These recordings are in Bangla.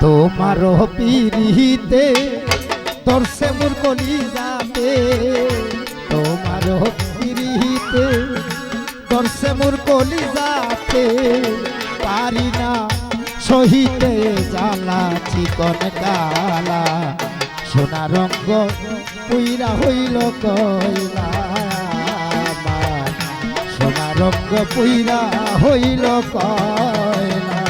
তোমার পিরিতে তোরসে মোর কলিজাতে তোমার পিরিতে তোরসে মোর কলিজাতে পারি না সহিতে জ্বালা চিকন কালা সোনা রঙ্গ পুইরা হইল কয়লা সোনা রঙ্গ পুইরা হইল কয়লা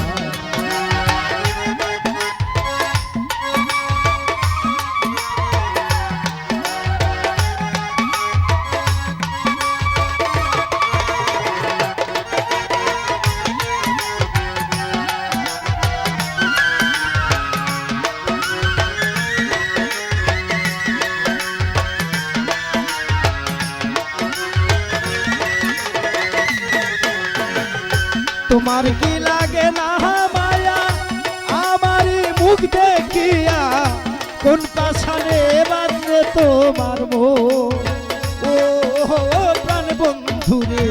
তোমার কি লাগে না মায়া আমারই মুখ দেখিয়া কোন পাশানে বাঁধলে তোমার ও প্রাণ বন্ধু রে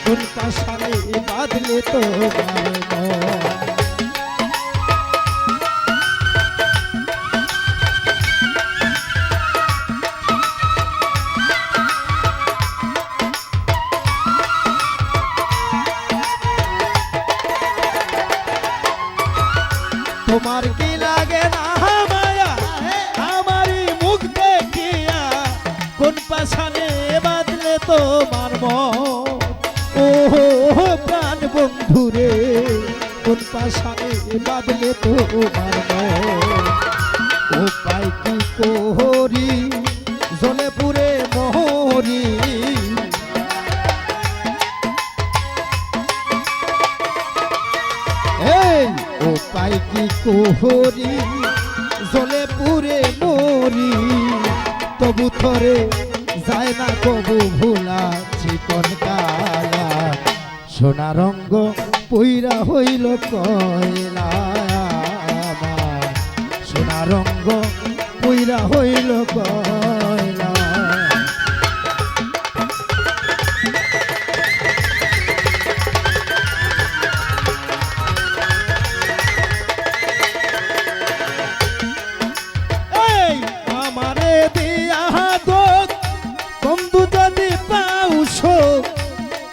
কোন পাশানে বাঁধলে তোমার তোমার কি লাগে না মায়া আমারই মুখ দেখিয়া কোন পাশানে বাঁধলে তোমার ও প্রাণ বন্ধু রে কোন পাশানে বাঁধলে তোমার ও পাই কি কোহরি জলে পুরে মোহরি ও পাই কি কোহরি জলে পুরে মরি তবু থরে যায় না কবু ভোলা চিকন কালা সোনা রঙ্গ পুইরা হইল কয়লা সোনা রঙ্গ পুইরা হইল কয়লা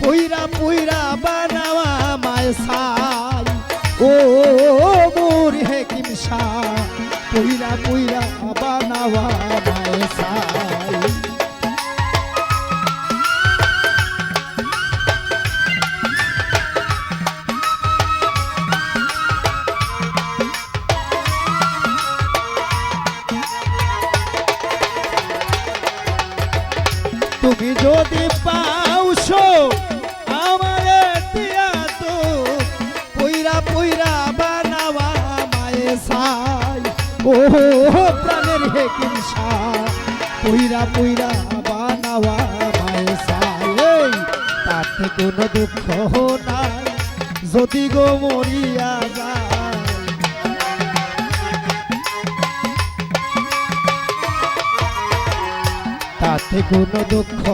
পুইরা পুইরা বানাওয়া মায় সাই ও মোর হেকিম শাহ পুইরা পুইরা বানাওয়া মায় সাই তুমি যদি পাওছো আমারে দিয়া তো পুইরা পুইরা বানাওয়া মায়ে সাই ও প্রাণের হেকিম শাহ পুইরা পুইরা বানাওয়া মায়ে সাই তাতে কোনো দুঃখ নাই যদি গো মরিয়া যায় তাতে কোনো দুঃখ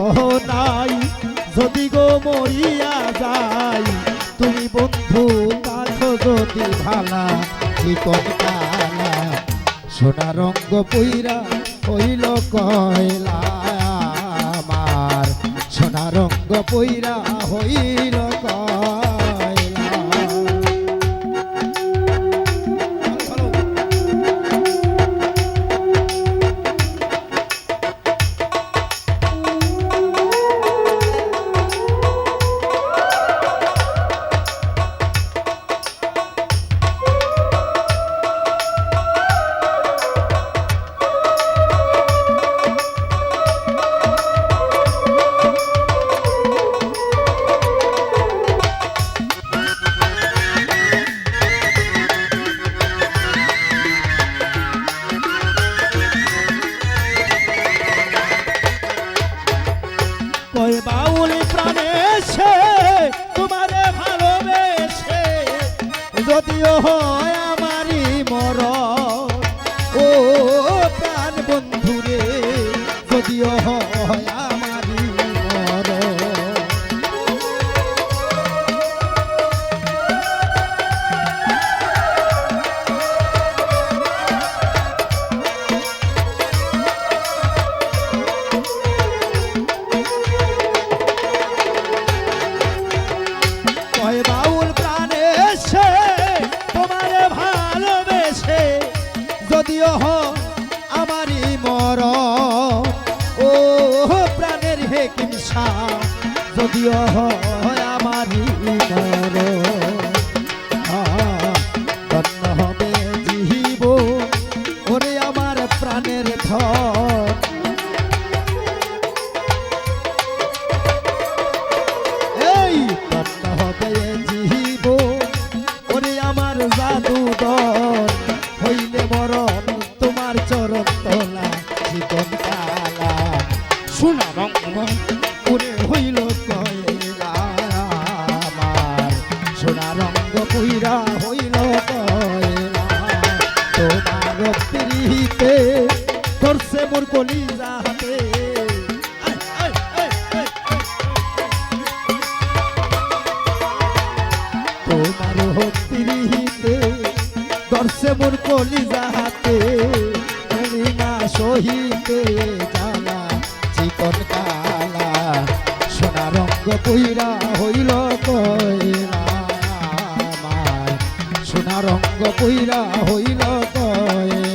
নাই যদি গো মরিয়া যায় তুমি বন্ধু কাছো যদি ভালা চিকন কালা সোনা রঙ্গ পুইরা হইল কয়লা আমার সোনা রঙ্গ পুইরা হইল কয়লা যদিও আমারই মর ও প্রাণের হেকিম শাহ যদিও আমারই মর ধন্য হবে জীব ওরে আমার প্রাণের ধন এই ধন্য হবে জীব ওরে আমার জাদুদন হইলে মরণ তোমার চরণ তলা জীবন কালা সোনা রঙ্গ ওরে হইল কয়লা আমার সোনা রঙ্গ কইরা হইল কয়লা তোমার পিড়িতে ধরছে মোর কলিজা হাতে তোমার পিড়িতে ধরছে মোর কলিজা হাতে তুমি না সহিতে জানা চিকন কালা সোনা রঙ্গ কইরা হইল কয়লা আমার সোনা রঙ্গ কইরা হইল কয়লা